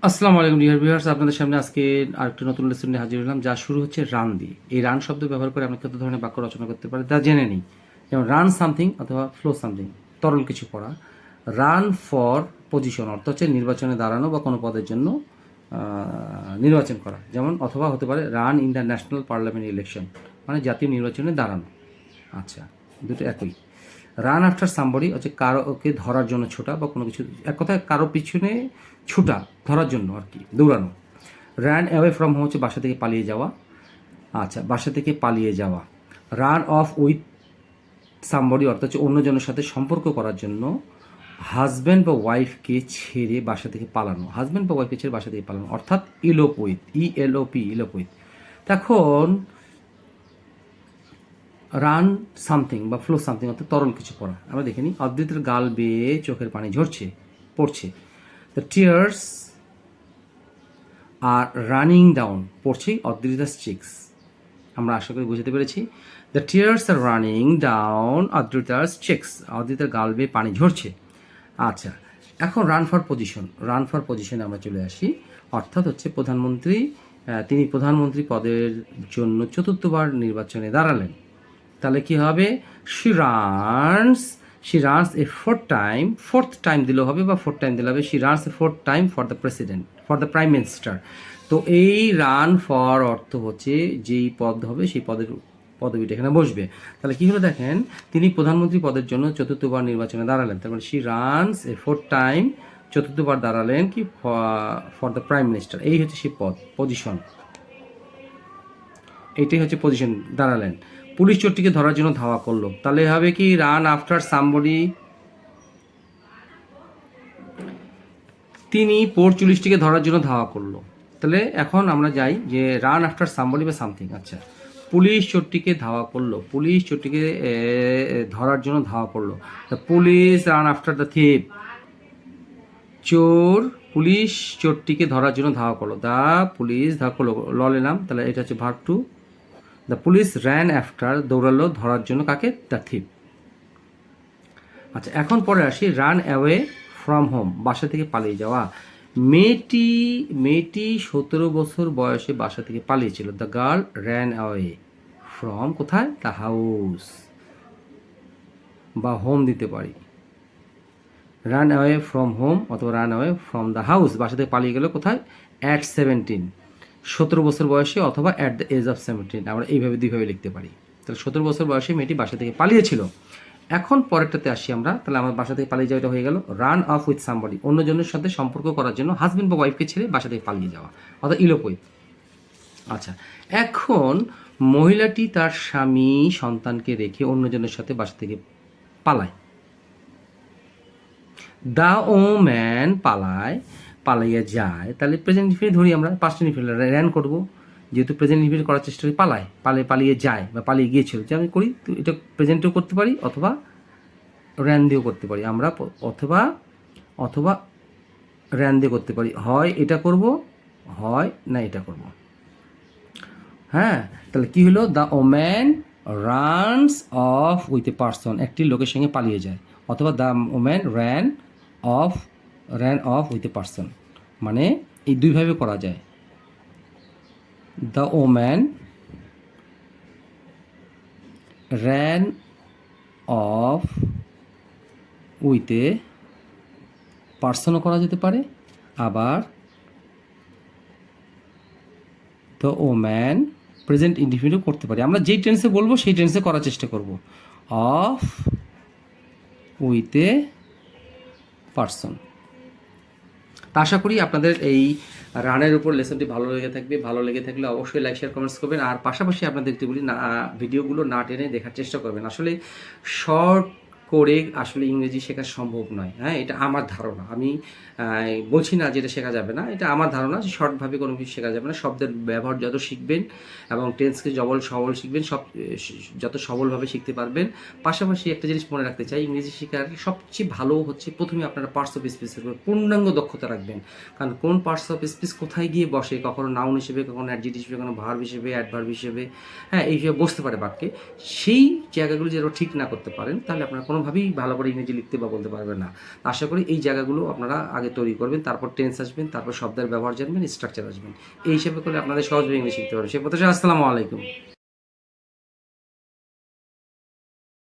আসসালামু আলাইকুম dear viewers, আপনাদের সামনে আজকে আরেকটি নতুন লেসন নিয়ে হাজির হলাম, যা শুরু হচ্ছে রান দিয়ে। এই রান শব্দ ব্যবহার করে আমরা কত ধরনের বাক্য রচনা করতে পারি তা জেনে নিই। যেমন রান সামথিং অথবা ফ্লো সামথিং, তরল কিছু পড়া। রান ফর পজিশন অর্থ হচ্ছে নির্বাচনে দাঁড়ানো বা কোনো পদের জন্য নির্বাচন করা। যেমন অথবা হতে পারে run in the national parliament election, মানে জাতীয় নির্বাচনে দাঁড়ানো। আচ্ছা, দুটো একই। রান আফটার সামবডি হচ্ছে কারোকে ধরার জন্য ছোটা বা কোনো কিছু, এক কথায় কারো পিছনে ছুটা, ধরার জন্য আর কি, দৌড়ানো। রান অ্যাওয়ে ফ্রম হোম হচ্ছে বাসা থেকে পালিয়ে যাওয়া। আচ্ছা, বাসা থেকে পালিয়ে যাওয়া। রান অফ উইথ সামবডি অর্থ হচ্ছে অন্যজনের সাথে সম্পর্ক করার জন্য হাজব্যান্ড বা ওয়াইফকে ছেড়ে বাসা থেকে পালানো। হাজব্যান্ড বা ওয়াইফকে ছেড়ে বাসা থেকে পালানো অর্থাৎ ইলোপ উইথ, ইএলওপি, ইলোপ উইথ। এখন রান সামথিং বা ফ্লো সামথিং অর্থাৎ তরল কিছু পড়া। আমরা দেখে নিই। অদ্রিতের গাল বেয়ে চোখের পানি ঝরছে, পড়ছে। The tears are running down, পড়ছে অদ্রিতাস চিক্স। আমরা আশা করি বুঝতে পেরেছি। The tears are running down Adrita's cheeks, অদ্রিতার গাল বেয়ে পানি ঝরছে। আচ্ছা, এখন run for position. Run for পজিশনে আমরা চলে আসি, অর্থাৎ হচ্ছে প্রধানমন্ত্রী, তিনি প্রধানমন্ত্রী পদের জন্য চতুর্থবার নির্বাচনে দাঁড়ালেন। তাহলে কি হবে? She runs a fourth time দিলেও হবে বা ফোর্থ টাইম দিলে হবে। She runs a fourth time for the president, for the prime minister. তো এই রান ফর অর্থ হচ্ছে যেই পদ হবে সেই পদের পদবিটা এখানে বসবে। তাহলে কি হলো দেখেন, তিনি প্রধানমন্ত্রী পদের জন্য চতুর্থবার নির্বাচনে দাঁড়ালেন। তারপরে she runs a fourth time, চতুর্থবার দাঁড়ালেন কি ফর দ্য প্রাইম মিনিস্টার। এই হচ্ছে সেই পদ, পজিশন। এইটাই হচ্ছে পজিশন, দাঁড়ালেন। পুলিশ চোরটিকে ধরার জন্য ধাওয়া করলো, তাহলে হবে কি রান আফটার সামবডি। তিনি চুলিশটিকে ধরার জন্য ধাওয়া করলো। তাহলে এখন আমরা যাই যে রান আফটার সামবডি বা সামথিং। আচ্ছা, পুলিশ চোরটিকে ধাওয়া করলো, পুলিশ চোরটিকে ধরার জন্য ধাওয়া করলো। The police run after the thief. Police চোরটিকে ধরার জন্য ধাওয়া করলো। দ্য পুলিশ ধাওয়া করলো, ল নিলাম, তাহলে এটা হচ্ছে verb two. The police ran after, দৌড়ালো ধরার জন্য কাকে? The thief. আচ্ছা, এখন পরে আসি রান অ্যাওয়ে ফ্রম হোম, বাসা থেকে পালিয়ে যাওয়া। মেয়েটি 17 বছর বয়সে বাসা থেকে পালিয়েছিল। The girl ran away from, কোথায়? দ্য হাউস, বা হোম দিতে পারি। রান অ্যাওয়ে ফ্রম হোম অথবা run away from the house, বাসা থেকে পালিয়ে গেল কোথায়? অ্যাট 17 বছর বয়সে অথবা অ্যাট দ্য এজ অফ 17, আমরা এইভাবে দুইভাবে লিখতে পারি। তাহলে 17 বছর বয়সে মেয়েটি বাসা থেকে পালিয়েছিল। এখন পরেরটাতে আসি আমরা, তাহলে আমার বাসা থেকে পালিয়ে যাওয়াটা হয়ে গেল। রান অফ উইথ সামবডি, অন্যজনের সাথে সম্পর্ক করার জন্য হাজব্যান্ড বা ওয়াইফকে ছেড়ে বাসা থেকে পালিয়ে যাওয়া অর্থাৎ ইলোপ উইথ। আচ্ছা, এখন মহিলাটি তার স্বামী সন্তানকে রেখে অন্যজনের সাথে বাসা থেকে পালায়। দ্য ওম্যান পালাইয়া যায়। তাহলে প্রেজেন্ট ইনফিনিট ধরি আমরা, পাস্ট ইনফিনিট র্যান করবো, যেহেতু প্রেজেন্ট ইনফিনিট করার চেষ্টা করি। পালিয়ে যায় বা পালিয়ে গিয়েছিল, যে আমি করি, তো এটা প্রেজেন্টেও করতে পারি অথবা র্যান দিয়েও করতে পারি আমরা, অথবা র্যান দিয়ে করতে পারি। হয় এটা করব, হয় না এটা করব। হ্যাঁ, তাহলে কি হলো? The woman runs off with a person, একটি লোকের সঙ্গে পালিয়ে যায়। অথবা the woman ran off with a person, মানে এই দুইভাবে করা যায়। The woman ran off with a পার্সনও করা যেতে পারে, আবার দ্য ওম্যান প্রেজেন্ট ইনডিফিনিটও করতে পারি। আমরা যেই টেন্সে বলবো সেই টেন্সে করার চেষ্টা করব। Of with a person. তা আশা করি আপনাদের এই রানের উপর লেসনটি ভালো লেগে থাকবে। ভালো লেগে থাকলে অবশ্যই লাইক, শেয়ার, কমেন্টস করবেন। আর পাশাপাশি আপনাদের একটু বলি, না ভিডিওগুলো না টেনে দেখার চেষ্টা করবেন। আসলে শর্ট করে আসলে ইংরেজি শেখা সম্ভব নয়। হ্যাঁ, এটা আমার ধারণা। আমি বলছি না যে এটা শেখা যাবে না, এটা আমার ধারণা যে শর্টভাবে কোনো কিছু শেখা যাবে না। শব্দের ব্যবহার যত শিখবেন এবং টেন্সকে সবল শিখবেন, যত সবলভাবে শিখতে পারবেন। পাশাপাশি একটা জিনিস মনে রাখতে চাই, ইংরেজি শেখার সবচেয়ে ভালো হচ্ছে প্রথমে আপনারা পার্টস অফ স্পিচের উপর পূর্ণাঙ্গ দক্ষতা রাখবেন। কারণ কোন পার্টস অফ স্পিচ কোথায় গিয়ে বসে, কখনো নাউন হিসেবে, কখনো অ্যাডজেক্টিভ হিসেবে, কখনো ভার্ব হিসেবে, অ্যাডভার্ব হিসেবে, হ্যাঁ, এইভাবে বসতে পারে বাক্যে। সেই জায়গাগুলো যেন ঠিক না করতে পারেন, তাহলে আপনার কোনো কোনোভাবেই ভালো করে ইংরেজি লিখতে বা বলতে পারবেন না। আশা করি এই জায়গাগুলো আপনারা আগে তৈরি করবেন, তারপর টেন্স আসবেন, তারপর শব্দের ব্যবহার জানবেন, স্ট্রাকচার আসবেন। এই হিসেবে করলে আপনাদের সহজভাবে ইংলিশ শিখতে পারবেন। সে প্রত্যাশা, আসসালামু আলাইকুম।